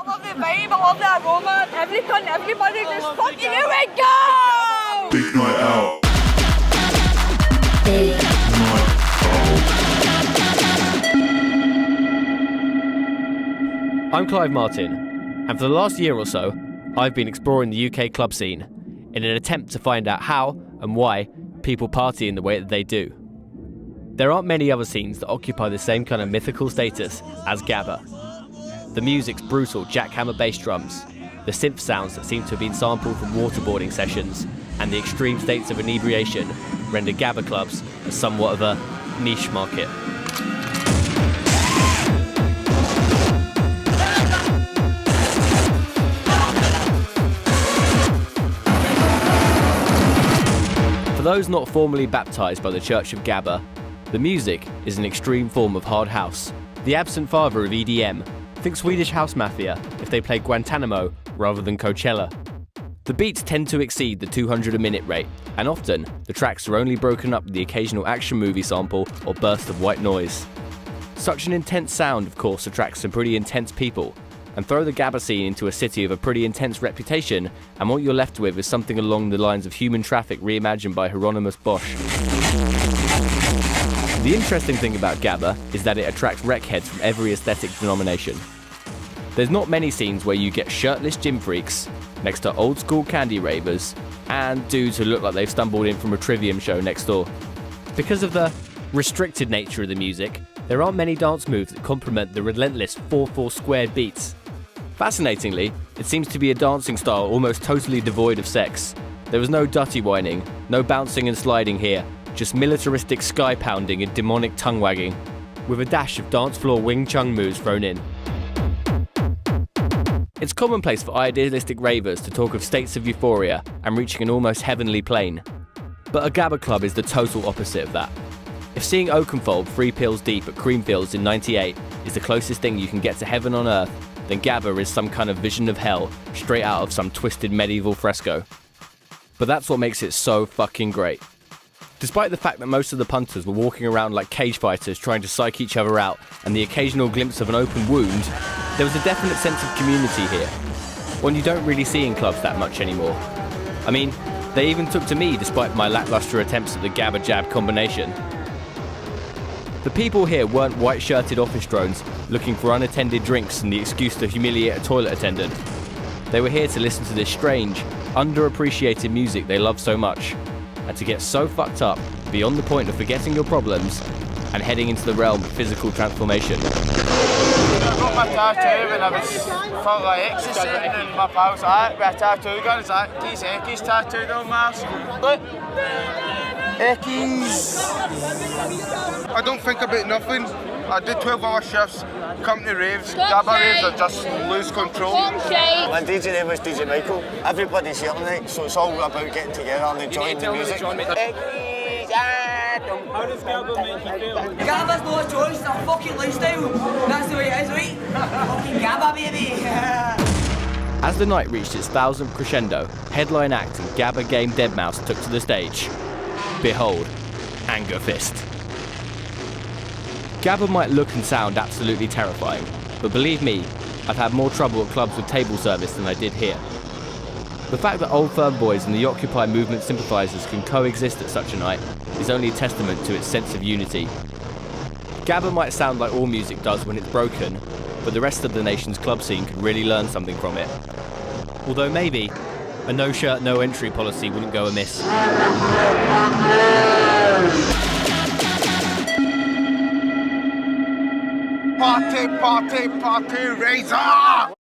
I love the vibe, I love the aroma. Everybody just fucking here we go! Big night out. Big Night out. I'm Clive Martin, and for the last year or so, I've been exploring the UK club scene in an attempt to find out how and why people party in the way that they do. There aren't many other scenes that occupy the same kind of mythical status as Gabber. The music's brutal jackhammer bass drums, the synth sounds that seem to have been sampled from waterboarding sessions, and the extreme states of inebriation render Gabber clubs as somewhat of a niche market. For those not formally baptised by the Church of Gabber, the music is an extreme form of hard house, the absent father of EDM. Think Swedish House Mafia if they play Guantanamo rather than Coachella. The beats tend to exceed the 200 a minute rate, and often the tracks are only broken up with the occasional action movie sample or burst of white noise. Such an intense sound, of course, attracts some pretty intense people, and throw the Gabber scene into a city of a pretty intense reputation, and what you're left with is something along the lines of Human Traffic reimagined by Hieronymus Bosch. The interesting thing about Gabber is that it attracts wreckheads from every aesthetic denomination. There's not many scenes where you get shirtless gym freaks next to old school candy ravers and dudes who look like they've stumbled in from a Trivium show next door. Because of the restricted nature of the music, there aren't many dance moves that complement the relentless 4/4 squared beats. Fascinatingly, it seems to be a dancing style almost totally devoid of sex. There was no dutty whining, no bouncing and sliding here, just militaristic sky pounding and demonic tongue wagging, with a dash of dance floor Wing Chun moves thrown in. It's commonplace for idealistic ravers to talk of states of euphoria and reaching an almost heavenly plane. But a Gabber club is the total opposite of that. If seeing Oakenfold 3 pills deep at Creamfields in '98 is the closest thing you can get to heaven on earth, then Gabber is some kind of vision of hell straight out of some twisted medieval fresco. But that's what makes it so fucking great. Despite the fact that most of the punters were walking around like cage fighters trying to psych each other out and the occasional glimpse of an open wound, there was a definite sense of community here, one you don't really see in clubs that much anymore. I mean, they even took to me despite my lackluster attempts at the Gabber jab combination. The people here weren't white-shirted office drones looking for unattended drinks and the excuse to humiliate a toilet attendant. They were here to listen to this strange, underappreciated music they love so much, and to get so fucked up beyond the point of forgetting your problems and heading into the realm of physical transformation. I got my tattoo when I was full of ecstasy and my pal's like, with a tattoo gun, it's like, these Eckies tattooed on my arse. Look, Eckies. I don't think about nothing. I do 12-hour shifts, come to raves, Gabber raves are just lose control. My DJ name was DJ Michael. Everybody's here tonight, so it's all about getting together and enjoying the music. How does Gabber make you feel? Gabber's no choice, it's a fucking lifestyle. That's the way it is, right? Fucking Gabber, baby. As the night reached its 1000th crescendo, headline act and Gabber Game Deadmau5 took to the stage. Behold, Anger Fist. Gabber might look and sound absolutely terrifying, but believe me, I've had more trouble at clubs with table service than I did here. The fact that old firm boys and the Occupy movement sympathisers can coexist at such a night is only a testament to its sense of unity. Gabber might sound like all music does when it's broken, but the rest of the nation's club scene could really learn something from it. Although maybe a no-shirt, no-entry policy wouldn't go amiss. Party, party, party, razor!